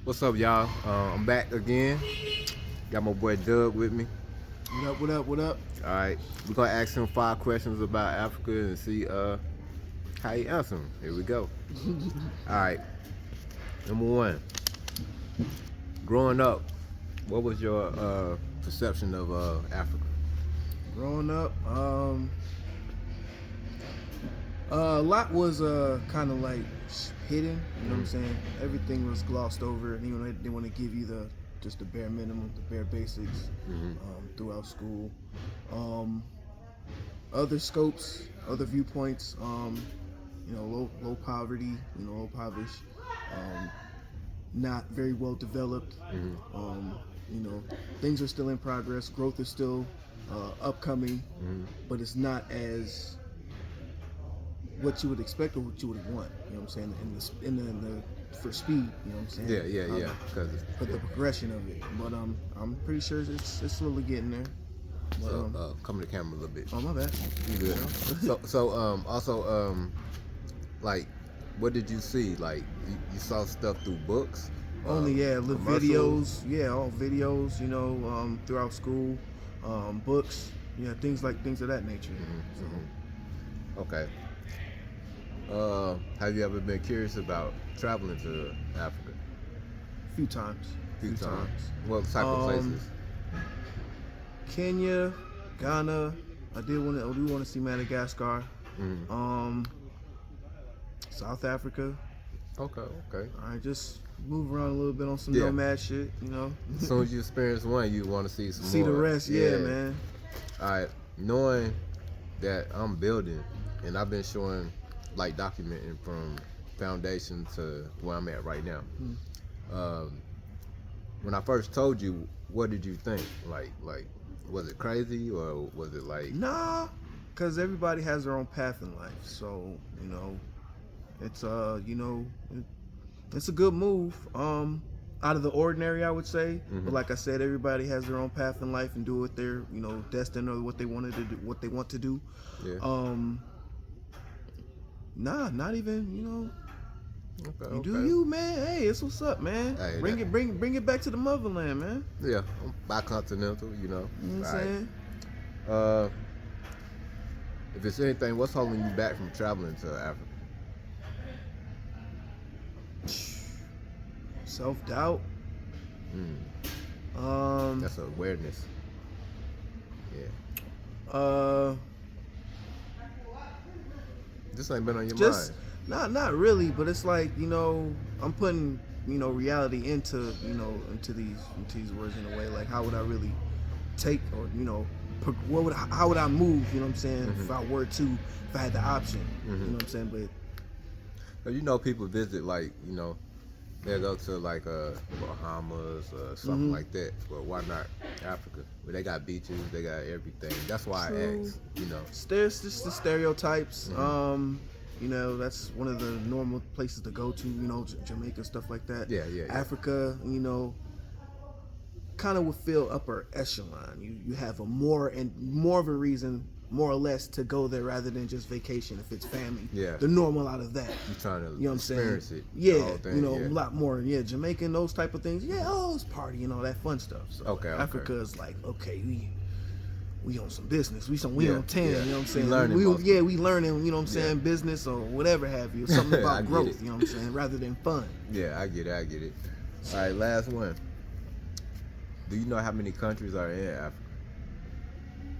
What's up, y'all? I'm back again. Got my boy Doug with me. What up, what up, what up? All right, we're gonna ask him 5 questions about Africa and see how he answer them. Here we go. All right, number one. Growing up, what was your perception of Africa? Growing up, a lot was kind of like hidden. You know what I'm saying? Everything was glossed over, and they want to give you just the bare minimum, the bare basics throughout school. Other scopes, other viewpoints. Low poverty. Low impoverished. Not very well developed. Things are still in progress. Growth is still upcoming, but it's not as what you would expect or what you would want. You know what I'm saying? In the for speed. You know what I'm saying? Yeah. But the progression of it. But I'm pretty sure it's slowly getting there. But, So come to the camera a little bit. Oh, my bad. You good? Also like, what did you see? Like you saw stuff through books? Only the commercials? videos, all videos, throughout school, books, things of that nature. Okay. Have you ever been curious about traveling to Africa? Few times. Few times. What type of places? Kenya, Ghana. I do want to see Madagascar. South Africa. Okay. I just move around a little bit on some nomad shit, As soon as you experience one, you want to see some see more. the rest, yeah, man. All right, knowing that I'm building, and I've been showing, like, documenting from foundation to where I'm at right now. When I first told you, what did you think? Like, was it crazy or was it like? Nah, cause everybody has their own path in life, so it's it's a good move. Out of the ordinary, I would say. But like I said, everybody has their own path in life and do what they're destined or what they wanted to do, what they want to do. Yeah. Nah, not even. Okay. Do you, man? Hey, it's what's up, man. Hey, bring it back to the motherland, man. Yeah, I'm bicontinental, You know what I'm saying? If it's anything, what's holding you back from traveling to Africa? Self-doubt. That's awareness. Yeah. This ain't been on your mind. Not really, but it's like, I'm putting, reality into these words in a way. Like, how would I really take, or how would I move? You know what I'm saying? If I had the option. You know what I'm saying? But people visit, like, they'll go to like Bahamas or something like that. But why not Africa? Where they got beaches, they got everything. That's why I asked. There's just the stereotypes. That's one of the normal places to go to. Jamaica, stuff like that. Yeah. Africa, kind of would feel upper echelon. You have more of a reason, more or less, to go there rather than just vacation if it's family. Yeah. The normal out of that. You're trying to what I'm experience saying? it. Yeah. A lot more. Yeah, Jamaican, those type of things. Yeah, it's party, that fun stuff. So okay. Africa is like, okay, we on some business. We on 10, yeah. you know what I'm saying? We learning, you know what I'm saying, business or whatever have you. Something about growth, it. you know what I'm saying, rather than fun. Yeah, I get it. All right, last one. Do you know how many countries are in Africa?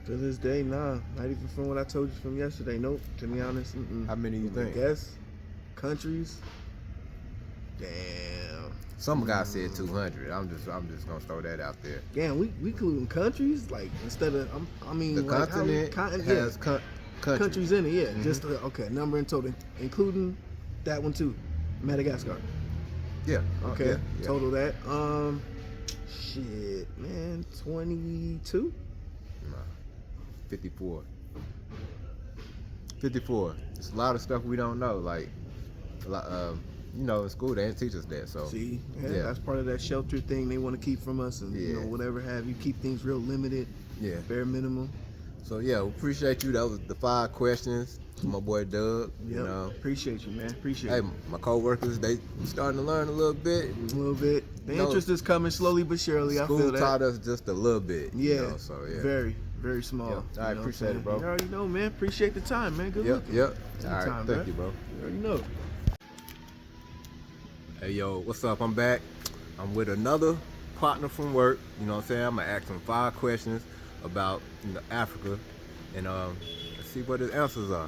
To this day, nah. Not even from what I told you from yesterday. Nope. To be honest, How many you think? Guess countries. Damn. Some guy said 200. I'm just gonna throw that out there. Damn, we including countries, like, instead of the like continent has countries in it. Yeah, just okay, number in total, including that one too, Madagascar. Yeah. Okay. Yeah. Total that. Shit, man, 22. 54. 54. It's a lot of stuff we don't know. Like, a lot, in school they didn't teach us that. So see, that's part of that shelter thing they want to keep from us, and whatever have you, keep things real limited. Yeah. Bare minimum. So yeah, we appreciate you. That was the 5 questions. my boy Doug. Yep. You know, Appreciate you, man. Appreciate hey, it. my co-workers, they starting to learn a little bit. A little bit. The You know, interest is coming slowly but surely. I School feel that. taught us just a little bit. Yeah. You know, so yeah. Very, very small. Yeah. All right, You know appreciate what I'm it, bro. saying? You already know, man. Appreciate the time, man. Good Yep, looking. yep. All right, Anytime, thank you, bro. You already know. Hey, yo, what's up? I'm back. I'm with another partner from work. You know what I'm saying? I'm gonna ask him 5 questions about Africa, and let's see what his answers are.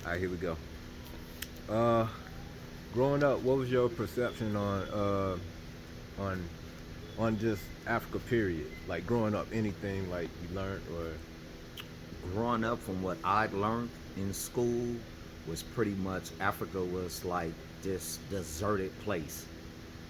All right, here we go. Growing up, what was your perception on just Africa? Period. Like growing up, anything like you learned or Growing up, from what I'd learned in school, was pretty much Africa was like this deserted place.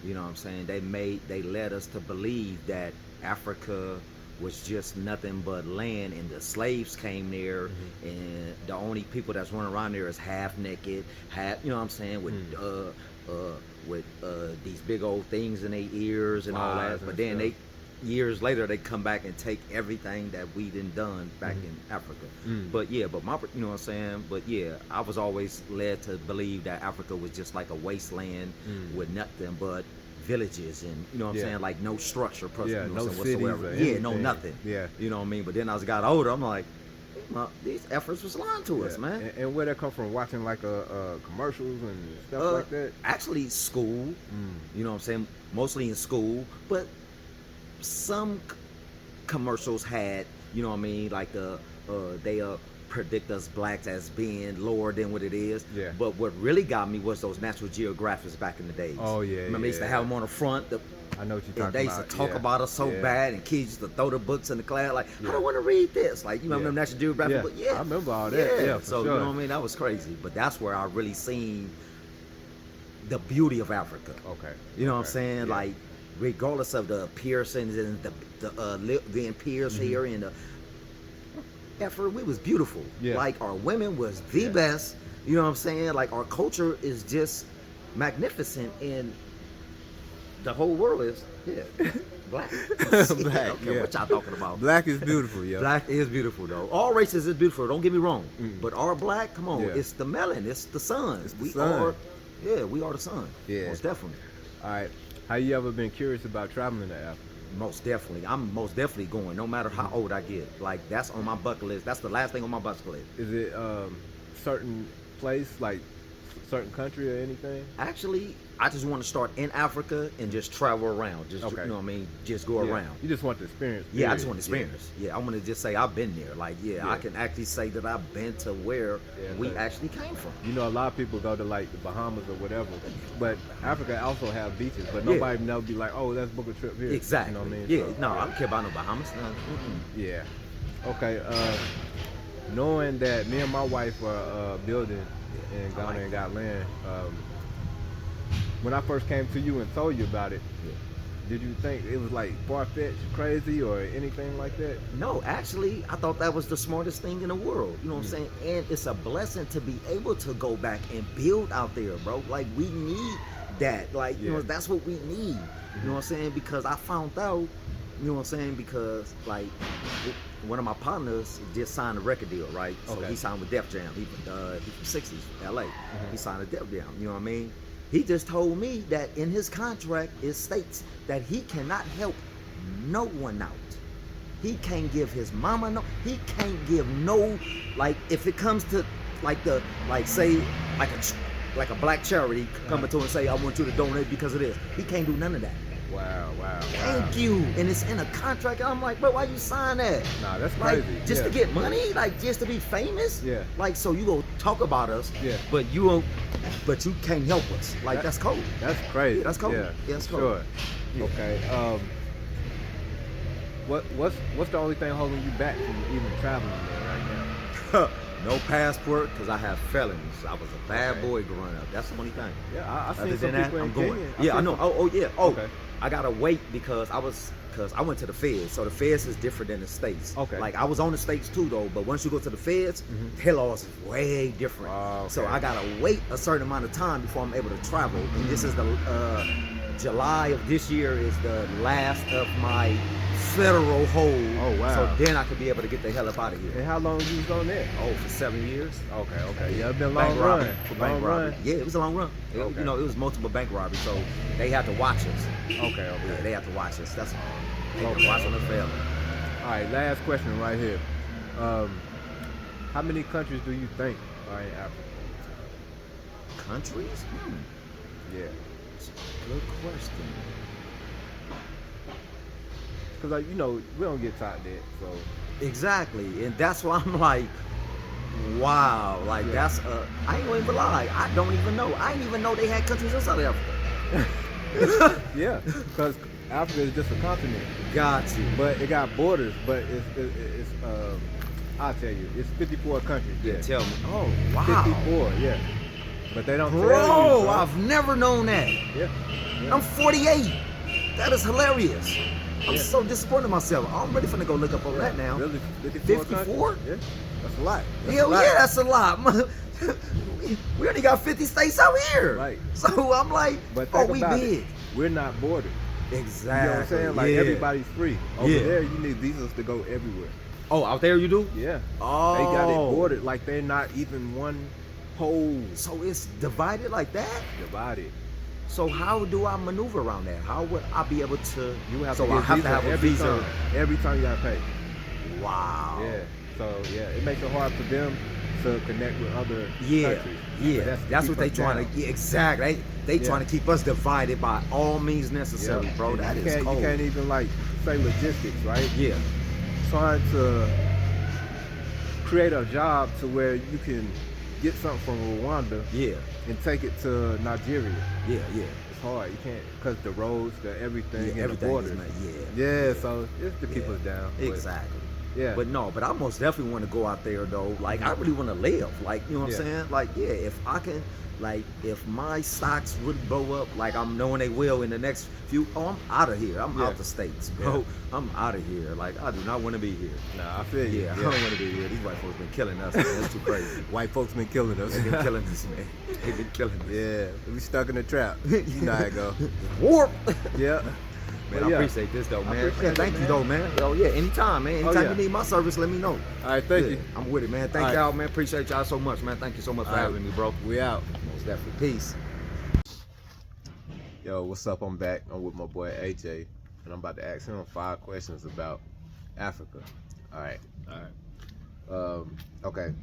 You know what I'm saying? They led us to believe that Africa was just nothing but land, and the slaves came there, and the only people that's running around there is half naked, half, you know what I'm saying, with these big old things in their ears and all Flies that. But and then stuff. years later they come back and take everything that we done back in Africa. But yeah, but my, you know what I'm saying? But yeah, I was always led to believe that Africa was just like a wasteland with nothing but villages and, you know what I'm Yeah. saying, like no structure, Yeah, you know no what I'm saying, cities whatsoever. or Yeah, no anything. nothing. Yeah. You know what I mean? But then as I got older, I'm like, these efforts was lying to us, Yeah. man. And where that come from? Watching like commercials and stuff like that. Actually, school. You know what I'm saying? Mostly in school, but some commercials had, you know what I mean, like they predict us blacks as being lower than what it is. Yeah. But what really got me was those Natural Geographics back in the days. Oh, yeah, Remember they used to yeah. have them on the front. I know what you're talking And they used about. to talk Yeah. about us so Yeah. bad, and kids used to throw the books in the class like, Yeah. I don't want to read this. Like, you remember Yeah. them National Geographic Yeah. books? Yeah. I remember all that. Yeah, for So, sure. you know what I mean? That was crazy. But that's where I really seen the beauty of Africa. Okay. You know what I'm Okay. saying? Yeah. like, regardless of the piercings and the being pierced here and the effort, we was beautiful. Yeah. Like, our women was the Yeah. best. You know what I'm saying? Like, our culture is just magnificent, and the whole world is black. Black, Okay, yeah. what y'all talking about? Black is beautiful, yo. Black is beautiful, though. All races is beautiful. Don't get me wrong. But our black, come on, Yeah. it's the melon, it's the sun. It's the we sun. are, we are the sun. Yeah. Most definitely. All right. How you ever been curious about traveling to Africa? Most definitely. I'm most definitely going, no matter how old I get. Like, that's on my bucket list. That's the last thing on my bucket list. Is it certain place, like certain country or anything? Actually, I just want to start in Africa and just travel around. Just, Okay. you know what I mean? Just go Yeah. around. You just want the experience. Yeah, I period. just want to experience. Yeah, I want to just say I've been there. Like, Yeah. I can actually say that I've been to where Yeah, we but- actually came from. You know, a lot of people go to like the Bahamas or whatever, but Africa also have beaches, but Yeah. nobody never be like, oh, let's book a trip here. Exactly. You know what I mean? Yeah, So, no, I don't care about no Bahamas. No. Mm-mm. Yeah. Okay. Knowing that me and my wife are building in I Ghana like and got land, when I first came to you and told you about it, Yeah. did you think it was like far-fetched, crazy, or anything like that? No, actually, I thought that was the smartest thing in the world. You know what I'm saying? And it's a blessing to be able to go back and build out there, bro. Like, we need that. Like, you Yeah. know, that's what we need. You know what I'm saying? Because I found out, you know what I'm saying? Because, like, one of my partners just signed a record deal, right? So Okay. he signed with Def Jam. He's from 60s, LA. He signed a Def Jam. You know what I mean? He just told me that in his contract it states that he cannot help no one out. He can't give his mama no. He can't give no, like, if it comes to like say like a black charity coming to him and say, I want you to donate because of this. He can't do none of that. Wow. Thank you. And it's in a contract. And I'm like, bro, why you sign that? Nah, that's Like, crazy. just Yeah. to get money? Like, just to be famous? Yeah. Like, so you go talk about us, Yeah. but you can't help us. Like, that's cold. That's crazy. Yeah, that's cool. Yeah, Yeah, that's for cool. Sure. Yeah. Okay. What's the only thing holding you back from even traveling there right now? No passport, because I have felonies. I was a bad Okay. boy growing up. That's the only thing. Yeah, I Other seen some than that, people in I'm going. Kenya. Yeah, I seen know. some- Oh, yeah. Oh, Okay. I gotta wait because I went to the feds. So the feds is different than the states. Okay. Like, I was on the states too though, but once you go to the feds, their laws is way different. Oh, So okay. I gotta wait a certain amount of time before I'm able to travel. And this is the July of this year is the last of my federal hold. Oh, wow. So then I could be able to get the hell up out of here. And how long you was on there? Oh, for 7 years. Okay. Yeah, it's been a Bank long robbery. run. For Long bank robbery. run. Yeah, it was a long run. Okay. You know, it was multiple bank robberies, so they had to watch us. Okay. Yeah, they have to watch us. That's all. They Okay. can watch on the film. All right, last question right here. How many countries do you think are in Africa? Countries? Yeah. Good question. Because, like, you know, we don't get taught that, so. Exactly, and that's why I'm like, wow, like Yeah. that's I ain't gonna even lie, I don't even know. I didn't even know they had countries in South Africa. Yeah, because Africa is just a continent. Got you. But it got borders, but it's I'll tell you, it's 54 countries. Yeah, Yeah. tell me. Oh, wow. 54, yeah. But they don't tell you, Bro, bro. I've never known that. Yeah. I'm 48. That is hilarious. I'm Yeah. so disappointed in myself. I'm ready finna go look up on that now. Really? 54? 54? Yeah. That's a lot. That's Hell a lot. yeah, that's a lot. We already got 50 states out here. Right. So I'm like, But oh, think we about big. it. We're not bordered. Exactly. You know what I'm saying? Like, yeah. everybody's free. Over Yeah. there, you need visas to go everywhere. Oh, out there you do? Yeah. Oh. They got it bordered like they're not even one whole So it's divided like that? divided. So how do I maneuver around that? How would I be able to? You have so to I get have visa to have a every visa. time. Every time you gotta pay. Wow. Yeah. So yeah, it makes it hard for them to connect with other Yeah, countries. yeah. But That's to what they keep us trying down. to. Yeah, exactly. They Yeah. trying to keep us divided by all means necessary, Yeah. bro. And That you is can't, cold. You can't even like say logistics, right? Yeah. Trying to create a job to where you can get something from Rwanda Yeah. and take it to Nigeria. Yeah. Yeah. It's hard. You can't because the roads, the everything, Yeah, and everything the is borders. made- Yeah, so it's to keep Yeah. us down. But, Exactly. yeah. But no, but I most definitely want to go out there though. Like I really want to live. Like, you know what Yeah. I'm saying? Like, yeah, if I can, like, if my stocks really blow up, like I'm knowing they will in the next few, I'm out of here. I'm Yeah. out the States, bro. I'm out of here. Like, I do not want to be here. Nah, I feel you. Yeah, I don't want to be here. These white folks been killing us, man. That's too crazy. White folks been killing us. They've been killing us, man. They've been killing us. Yeah, we stuck in the trap. You know how it go. Warp. Yeah. Man, But I yeah. appreciate this though, I man. appreciate Yeah, thank it, you man. though, man. Oh yeah, anytime, man. Anytime yeah. you need my service, let me know. All right, thank Yeah, you. I'm with it, man. Thank All right. y'all, man. Appreciate y'all so much, man. Thank you so much for All right. having me, bro. We out. Most definitely. Peace. Yo, what's up? I'm back. I'm with my boy AJ, and I'm about to ask him 5 questions about Africa. All right. Okay.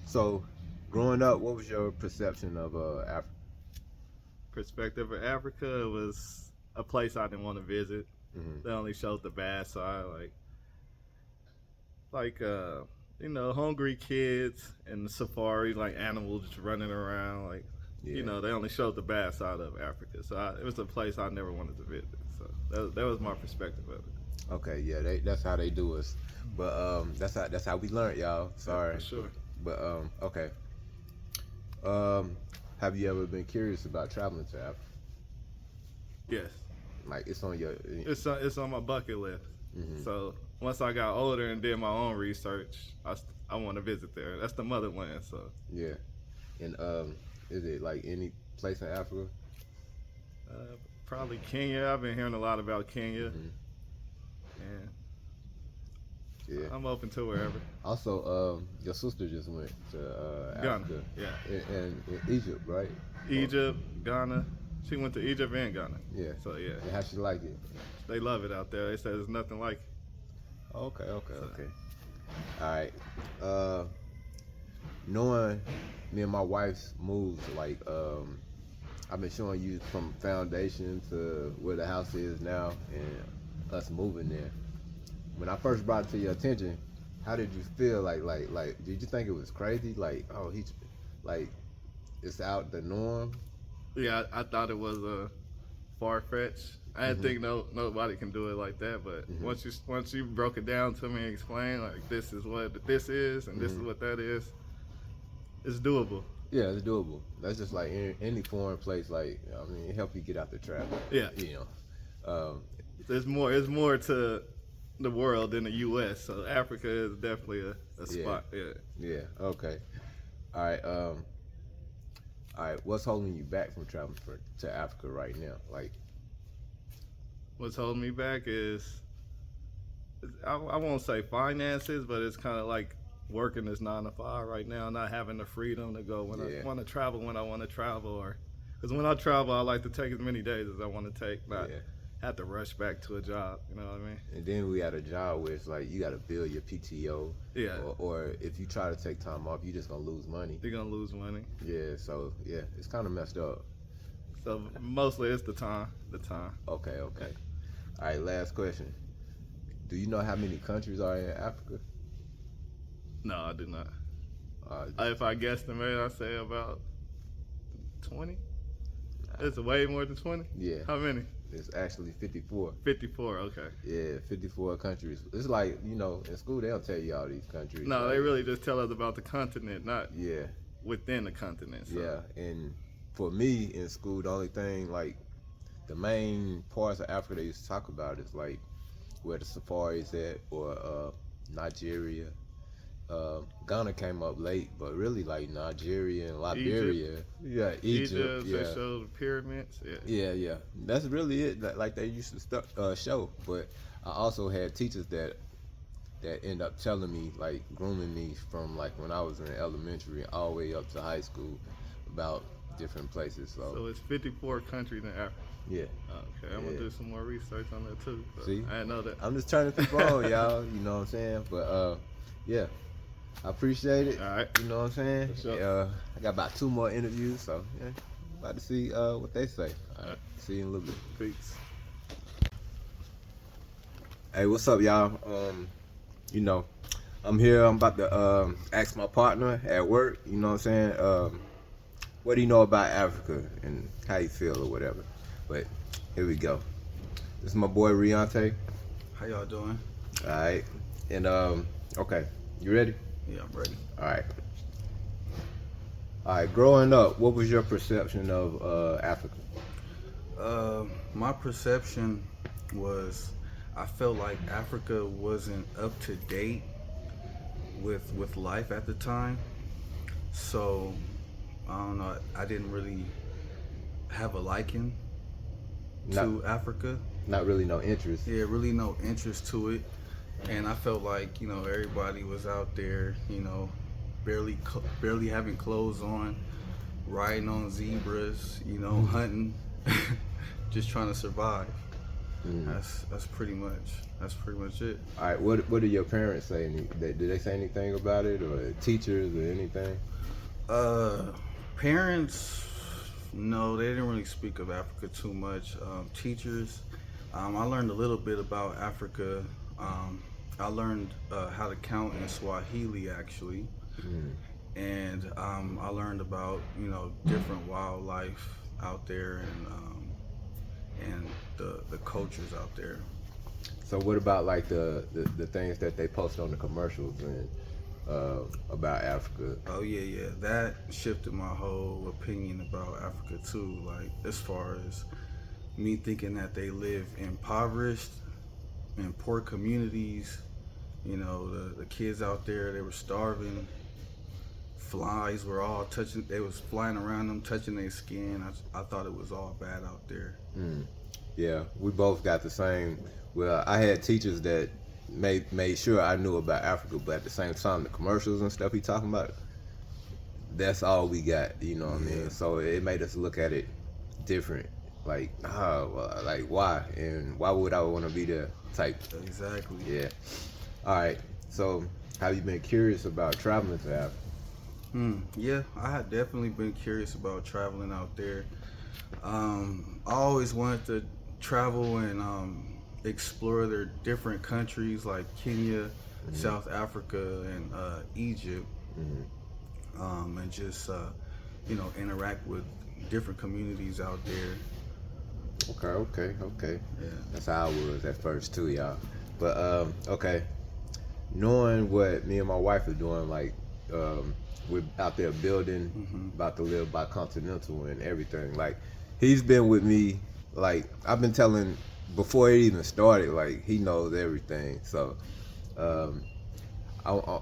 So, growing up, what was your perception of Africa? Perspective of Africa was a place I didn't want to visit. Mhm. They only showed the bad side, you know, hungry kids and the safari, like animals just running around, like Yeah. you know, they only showed the bad side of Africa. So it was a place I never wanted to visit. So that was my perspective of it. Okay, yeah, that's how they do us. But that's how we learned, y'all. Sorry. For sure. But okay. Have you ever been curious about traveling to Africa? Yes, Like it's on your it's on my bucket list. Mhm. So once I got older and did my own research, I want to visit there. That's the motherland. So. Yeah. And is it like any place in Africa? Probably Kenya. I've been hearing a lot about Kenya, Mhm. and Yeah. I'm open to wherever. Also, your sister just went to Ghana, Africa. yeah. And in Egypt, right? Egypt, Ghana. She went to Egypt and Ghana. Yeah. So yeah, And how she like it? they love it out there. They said there's nothing like it. Okay. All right. Knowing me and my wife's moves, like I've been showing you from foundation to where the house is now, and us moving there. When I first brought it to your attention, how did you feel? Like, did you think it was crazy? Like, oh, it's out the norm. Yeah, I thought it was far fetched. I didn't think nobody can do it like that. But once you broke it down to me and explained like this is what this is and this is what that is, it's doable. Yeah, it's doable. That's just like any foreign place. Like, I mean, it help you get out the trap. Yeah. You know. There's more to the world than the U.S. So Africa is definitely a spot. Yeah. Yeah. Okay. All right. All right. What's holding you back from traveling to Africa right now? Like, what's holding me back is I won't say finances, but it's kind of like working this 9 to 5 right now, not having the freedom to go when Yeah. I want to travel when I want to travel, or because when I travel, I like to take as many days as I want to take, not Yeah. have to rush back to a job. You know what I mean? And then we got a job where it's like you got to build your PTO. Yeah. Or if you try to take time off, you just gonna lose money. You're gonna lose money. Yeah. So yeah, it's kind of messed up. So mostly it's the time. The time. Okay. Okay. All right. Last question. Do you know how many countries are in Africa? No, I do not. Uh, If I guesstimate, I say about 20. It's way more than 20. yeah. How many? It's actually 54. 54. Okay. Yeah, 54 countries. It's like, in school they don't tell you all these countries. No, like, they really just tell us about the continent, not Yeah, within the continent. So. yeah. And for me in school, the only thing, like, the main parts of Africa they used to talk about is like where the safaris at, or Nigeria. Ghana came up late, but really like Nigeria and Liberia. Yeah, Egypt. They show the pyramids. Yeah. Yeah. That's really it. Like they used to show. But I also had teachers that end up telling me, like grooming me from like when I was in elementary all the way up to high school about different places. So it's 54 countries in Africa. Yeah. Okay, I'm gonna do some more research on that too. See, I didn't know that. I'm just turning people on, y'all. You know what I'm saying? But yeah. I appreciate it. All right. You know what I'm saying? For sure. I got about 2 more interviews, so yeah, about to see what they say. All right. See you in a little bit. Peace. Hey, what's up, y'all? I'm here. I'm about to ask my partner at work. You know what I'm saying? What do you know about Africa and how you feel or whatever? But here we go. This is my boy Riante. How y'all doing? All right. And okay, you ready? Yeah, I'm ready. All right. All right. Growing up, what was your perception of Africa? My perception was I felt like Africa wasn't up to date with life at the time. So I don't know. I didn't really have a liking to Africa. Not really no interest. Yeah, really no interest to it. And I felt like, everybody was out there, barely having clothes on, riding on zebras, hunting, just trying to survive. That's pretty much it. All right, what did your parents say? Did they say anything about it, or teachers, or anything? Parents, no, they didn't really speak of Africa too much. Teachers, I learned a little bit about Africa. I learned how to count in Swahili, actually. And I learned about different wildlife out there, and the cultures out there. So what about like the things that they post on the commercials and about Africa? Oh yeah, that shifted my whole opinion about Africa too. Like as far as me thinking that they live impoverished in poor communities, the kids out there, they were starving. Flies were all touching, they was flying around them, touching their skin. I thought it was all bad out there. Yeah, we both got the same. Well, I had teachers that made sure I knew about Africa, but at the same time, the commercials and stuff he talking about, that's all we got. You know what I mean? So it made us look at it different. Like, like why? And why would I want to be there? Type. Exactly. Yeah. All right. So, have you been curious about traveling to Africa? Yeah, I had definitely been curious about traveling out there. I always wanted to travel and explore their different countries like Kenya, South Africa, and Egypt, and just interact with different communities out there. Okay. Yeah. That's how I was at first too, y'all. But okay, knowing what me and my wife are doing, like we're out there building, about to live by Continental and everything. Like he's been with me. Like I've been telling before it even started. Like he knows everything. So I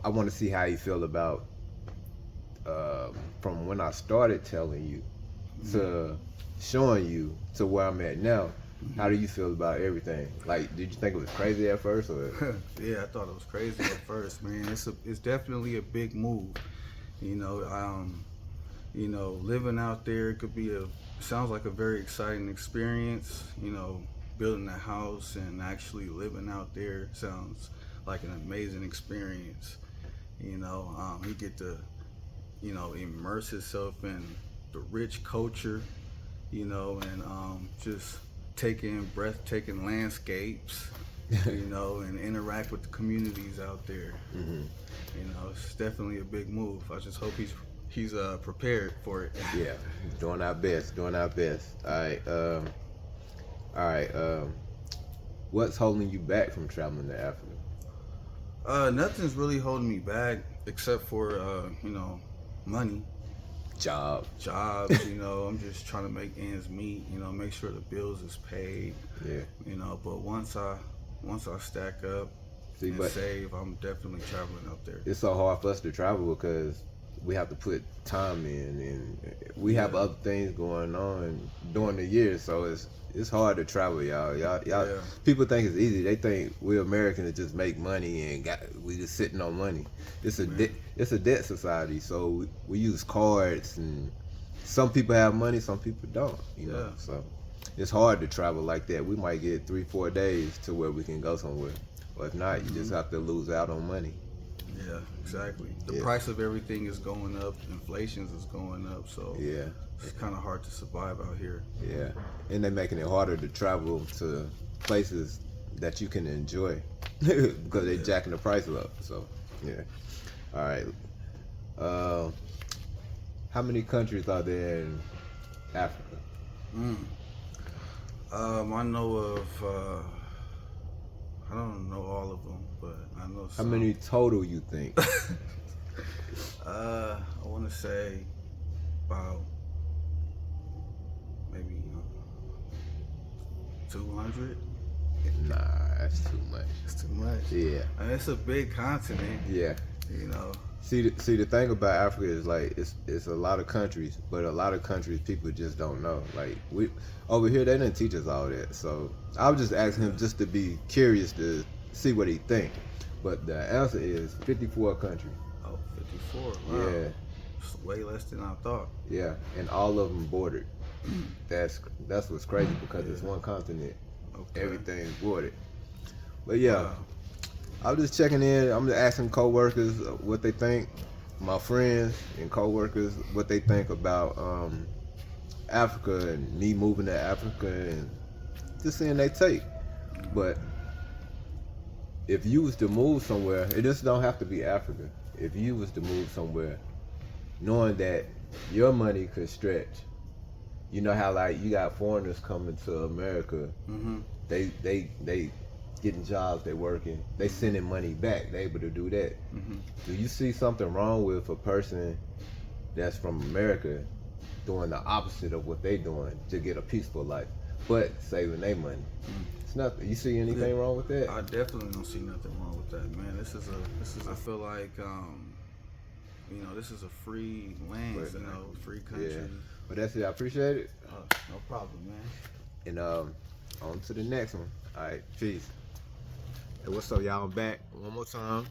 want to see how you feel about from when I started telling you to showing you to where I'm at now. How do you feel about everything? Like, did you think it was crazy at first, or? Yeah, I thought it was crazy at first, man. It's definitely a big move. You know, living out there could be sounds like a very exciting experience. Building a house and actually living out there sounds like an amazing experience. You get to, immerse yourself in the rich culture, and just take in breathtaking landscapes, and interact with the communities out there. Mm-hmm. It's definitely a big move. I just hope he's prepared for it. Yeah, doing our best, doing our best. All right, all right. What's holding you back from traveling to Africa? Nothing's really holding me back except for money, Job. jobs. I'm just trying to make ends meet. Make sure the bills is paid. Yeah. But once I stack up See, and but save, I'm definitely traveling up there. it's so hard for us to travel because we have to put time in, and we have Yeah. other things going on during the year. So it's hard to travel, y'all. Yeah. People think it's easy. They think we're Americans that just make money and we just sitting on money. It's a Man. it's a debt society. So we use cards, and some people have money, some people don't. Yeah. So it's hard to travel like that. We might get 3-4 days to where we can go somewhere. Or if not, you just have to lose out on money. Yeah, exactly. The Yeah. price of everything is going up. Inflation is going up. So Yeah. it's kind of hard to survive out here. Yeah, and they're making it harder to travel to places that you can enjoy because they're jacking the prices up. So, yeah. All right. How many countries are there in Africa? I know of. I don't know all of them, but I know How some. many total you think? I want to say about maybe 200. Nah, that's too much. It's too much. Yeah, I mean, it's a big continent. yeah. You know. See, the thing about Africa is like it's a lot of countries, but a lot of countries people just don't know. Like we over here, they didn't teach us all that. So I was just asking him just to be curious to see what he think. But the answer is 54 countries. Oh, 54. Wow. Yeah, It's way less than I thought. yeah, and all of them bordered. That's what's crazy because it's one continent. Okay. Everything's bordered. But yeah. Wow. I'm just checking in. I'm just asking coworkers what they think, my friends and coworkers what they think about Africa and me moving to Africa and just seeing they take. But if you was to move somewhere, it just don't have to be Africa. If you was to move somewhere, knowing that your money could stretch, you know how like you got foreigners coming to America, Mm-hmm. they getting jobs, they working, they sending money back, they able to do that. Mm-hmm. Do you see something wrong with a person that's from America doing the opposite of what they doing to get a peaceful life, but saving their money? It's nothing. You see anything wrong with that? I definitely don't see nothing wrong with that, man. This is I feel like this is a free land, free country. Yeah. But that's it. I appreciate it. No problem, man. And on to the next one. All right, peace. Hey, what's up, y'all? I'm back one more time.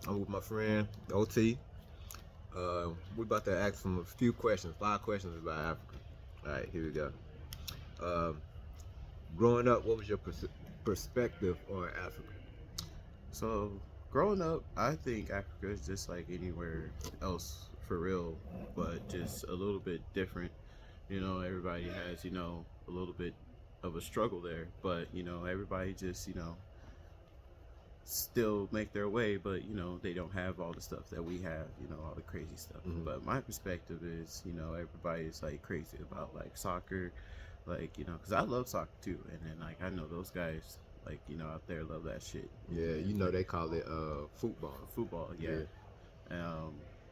I'm with my friend OT. We're about to ask him a few questions, 5 questions about Africa. All right, here we go. Growing up, what was your perspective on Africa? So, growing up, I think Africa is just like anywhere else for real, but just a little bit different. Everybody has, a little bit of a struggle there, but, everybody just, still make their way, but, they don't have all the stuff that we have, all the crazy stuff. Mhm. But my perspective is, everybody is like crazy about like soccer, like, because I love soccer too. And then like, I know those guys, like, out there love that shit. Yeah, they call it football. Football, yeah.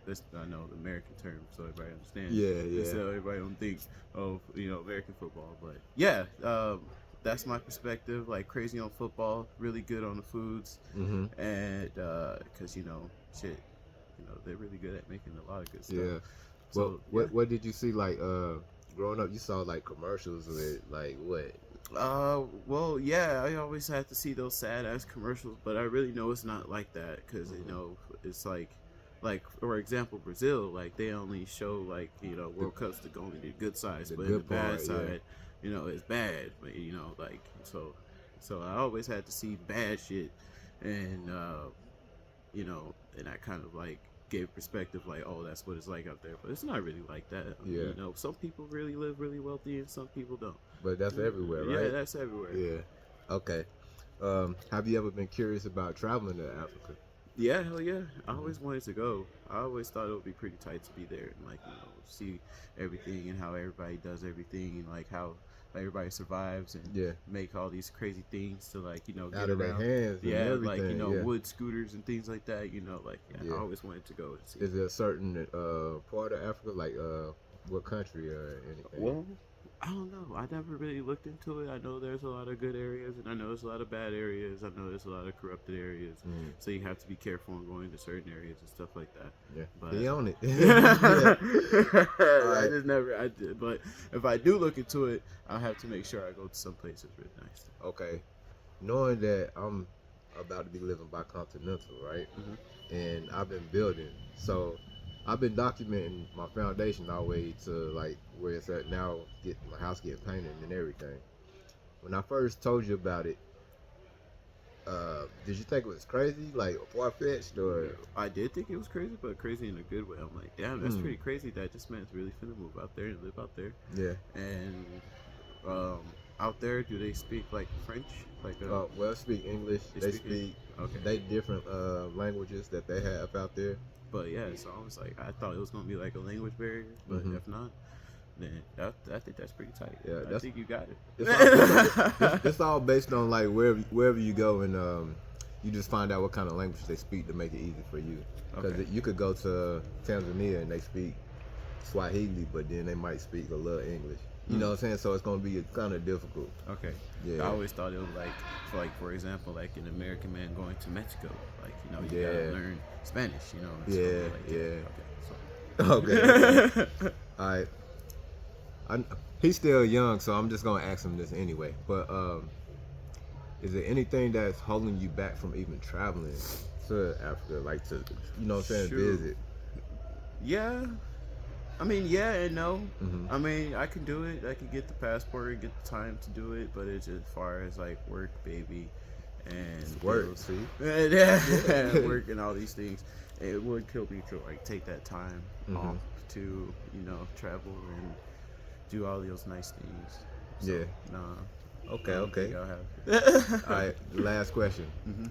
This I know the American term, so everybody understands. Yeah. So everybody don't think of American football, but yeah, that's my perspective. Like crazy on football, really good on the foods, Mm-hmm. and because they're really good at making a lot of good stuff. Yeah. So What did you see like growing up? You saw like commercials with like what Well, yeah, I always have to see those sad ass commercials, but I really know it's not like that because you know it's like for example, Brazil, like they only show like World Cups the only the good sides, The but good the bad part, yeah. side, it's bad. But like so I always had to see bad shit, and and I kind of like gave perspective, like, oh, that's what it's like out there, but it's not really like that. I mean, Yeah. some people really live really wealthy, and some people don't. But that's everywhere, Yeah, right? that's everywhere. Yeah. Okay. Have you ever been curious about traveling to Africa? Yeah, hell yeah. I always wanted to go. I always thought it would be pretty tight to be there and like, see everything and how everybody does everything and like how everybody survives and Yeah. make all these crazy things to like, get Out of their around. hands and Yeah, like, everything. Yeah. wood scooters and things like that, like Yeah. I always wanted to go and see. Is there a certain part of Africa, like what country or anything? Well, I don't know. I never really looked into it. I know there's a lot of good areas, and I know there's a lot of bad areas. I know there's a lot of corrupted areas. Mm. So you have to be careful in going to certain areas and stuff like that. Yeah. But Be on it. I just never. I did, but if I do look into it, I'll have to make sure I go to some places really nice. Okay. Knowing that I'm about to be living by Continental, right? Mhm. And I've been building, so I've been documenting my foundation all the way to like where it's at now, get my house getting painted and everything. When I first told you about it, did you think it was crazy, like far fetched, or? I did think it was crazy, but crazy in a good way. I'm like, damn, that's Mm. pretty crazy that this man's really finna move out there and live out there. Yeah. And out there, do they speak like French? Like Well, speak English. They speak. Okay. They different languages that they have out there. But yeah, so I was like, I thought it was gonna be like a language barrier, but Mhm. if not, then I think that's pretty tight. Yeah, I think you got it. It's all based on like wherever you go, and you just find out what kind of language they speak to make it easy for you. Because Okay. you could go to Tanzania and they speak Swahili, but then they might speak a little English. You know what I'm saying? So it's gonna be kind of difficult. Okay. Yeah. I always thought it was like for example, like an American man going to Mexico, like you Yeah. gotta learn Spanish, and Yeah, stuff like that. yeah. Okay. So. Okay. All right. He's still young, so I'm just gonna ask him this anyway. But is there anything that's holding you back from even traveling to Africa, like to, Shoot. visit? Yeah. I mean, yeah and no. Mhm. I mean, I can do it. I can get the passport and get the time to do it, but it's as far as like work, baby, and Work, bills. see? Yeah, work and all these things. It would kill me to like take that time Mhm. off to travel and do all those nice things. So, Yeah. Nah. Okay, I don't okay. think I'll have. All right, last question. Mhm.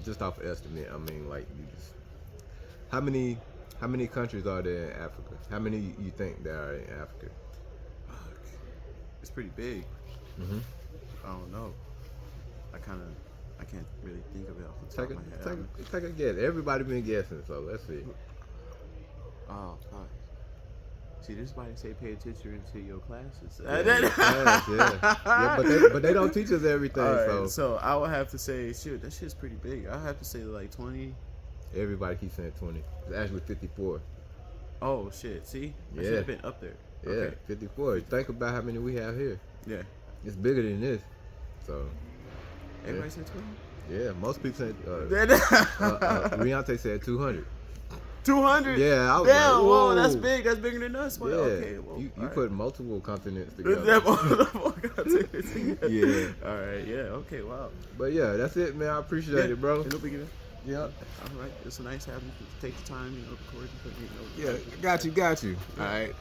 Just off estimate, I mean, like, how many countries are there in Africa? How many you think there are in Africa? Fuck. It's pretty big. Mm-hmm. I don't know. I can't really think of it off the top Take of my head. take a guess. Everybody been guessing, so let's see. Oh, fuck. See, this is why they say pay attention to your classes. Yeah, but they don't teach us everything, Alright, so so I would have to say, shoot, that shit's pretty big. I have to say like 20. everybody keeps saying 20. It's actually 54. Oh shit, see? I Yeah. should have been up there. Yeah, Okay. 54. Think about how many we have here. Yeah. It's bigger than this. So, Everybody said 20? yeah, most people say. 200? Riante said 200. Yeah, I was Damn, like, whoa, that's whoa. big. That's bigger than us. Well, Yeah, okay, well, you alright. put multiple continents That together. motherfucker. Yeah. All right. Yeah. Okay. Wow. But yeah, that's it, man. I appreciate it, bro. No big deal. Yeah, All right. It's nice having you take the time, record and put yeah, got you. All right.